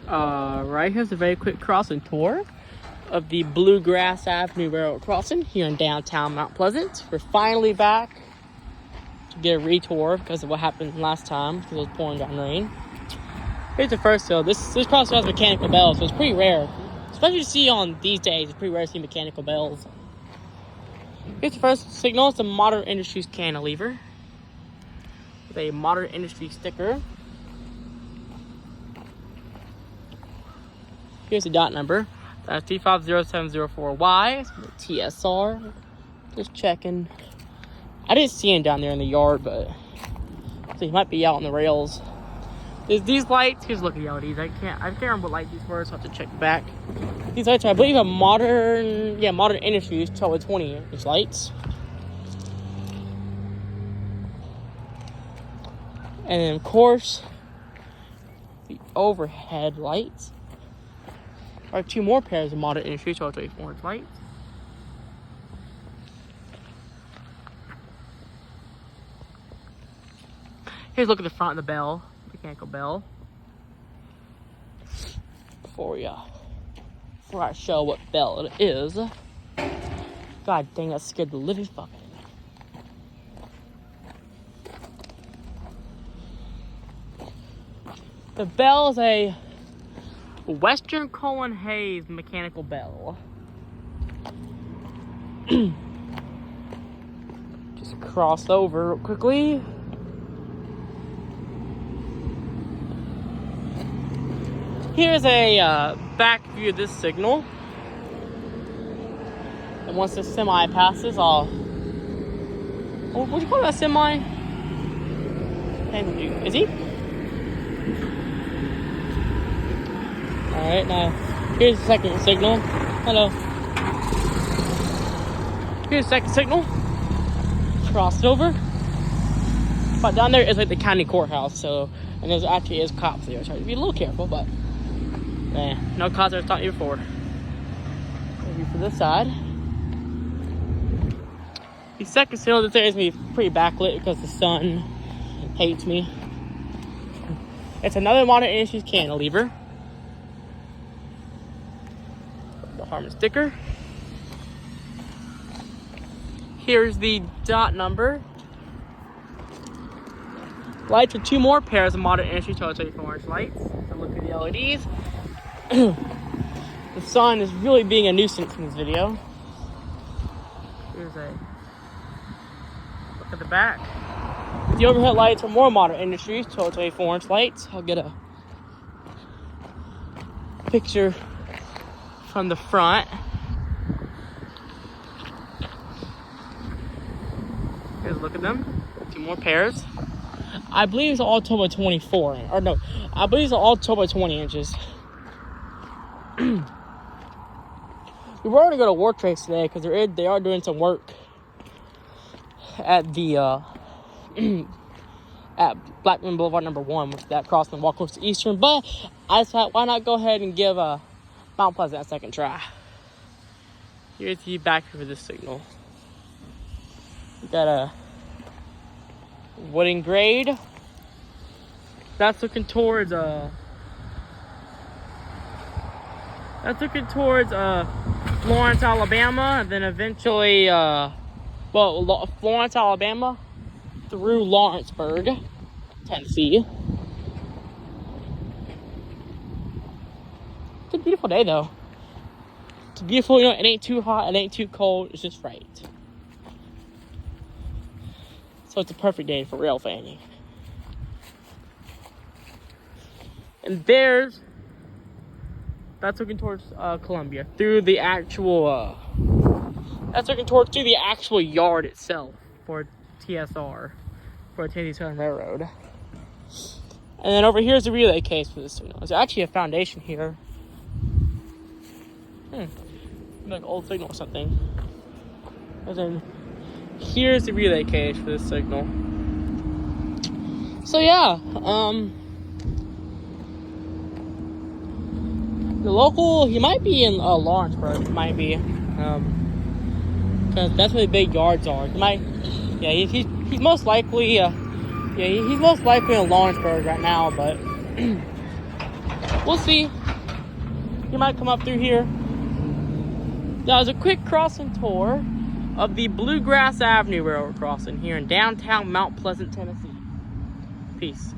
Right here's a very quick crossing tour of the Bluegrass Avenue Railroad crossing here in downtown Mount Pleasant. We're finally back to get a retour because of what happened last time because it was pouring down rain. Here's the first hill. This crossing has mechanical bells, so it's pretty rare. Especially to see on these days, it's pretty rare to see mechanical bells. Here's the first signal. It's a Modern Industries cantilever with a Modern Industries sticker. Here's the dot number. That's 350704Y. It's the TSR. Just checking. I didn't see him down there in the yard, but so he might be out on the rails. There's these lights. Here's a look at the LEDs. I can't remember what light these were, so I have to check back. These lights are, I believe, a Modern Industries 12 to 20-inch lights. And then, of course, the overhead lights are two more pairs of Modern Industries 12 to 24-inch lights. Here's a look at the front of the bell, mechanical bell. Before I show what bell it is. God dang, that scared the living fuck out of me. The bell is a Western Cullen Hayes mechanical bell. Just cross over real quickly. Here's a back view of this signal. And once the semi passes, I'll... What do you call that semi? Is he? Alright, now here's the second signal. Hello. Here's the second signal. Cross it over. But down there is like the county courthouse, so, and there's actually is cops there, so I have to be a little careful, but no cops are stopping you before. Maybe for this side. The second signal, this area is going to be pretty backlit because the sun hates me. It's another Modern Industries cantilever. The Harmon sticker. Here's the dot number. Lights are two more pairs of Modern Industries 12 to 24-inch lights. So look at the LEDs. The sun is really being a nuisance in this video. Here's a look at the back. The overhead lights are more Modern Industries 12 to 24-inch lights. I'll get a picture from the front. Here's a look at them. Two more pairs. I believe it's all 12 by 24. Or no, I believe it's all 12 by 20 inches. We were going to go to War Trace today because they are doing some work at the at Blackman Boulevard number 1, with that crossing and walk across to Eastern. But I thought, why not go ahead and give Mount Pleasant a second try. Here's the back for this signal. We got a wooden grade. That's looking towards Florence, Alabama, and then eventually Florence, Alabama through Lawrenceburg, Tennessee. It's a beautiful day though. It's beautiful, it ain't too hot, it ain't too cold, it's just right. So it's a perfect day for rail fanning. And that's looking towards Columbia through the actual through the actual yard itself for TSR, for Tennessee Southern Railroad. And then over here is the relay case for this signal. There's actually a foundation here. Like an old signal or something. And then here's the relay cage for this signal. So yeah, the local, he might be in Lawrenceburg. He might be, because that's where the big yards are. He's most likely, he's most likely in Lawrenceburg right now, but we'll see. You might come up through here. That was a quick crossing tour of the Bluegrass Avenue Railroad crossing here in downtown Mount Pleasant, Tennessee. Peace.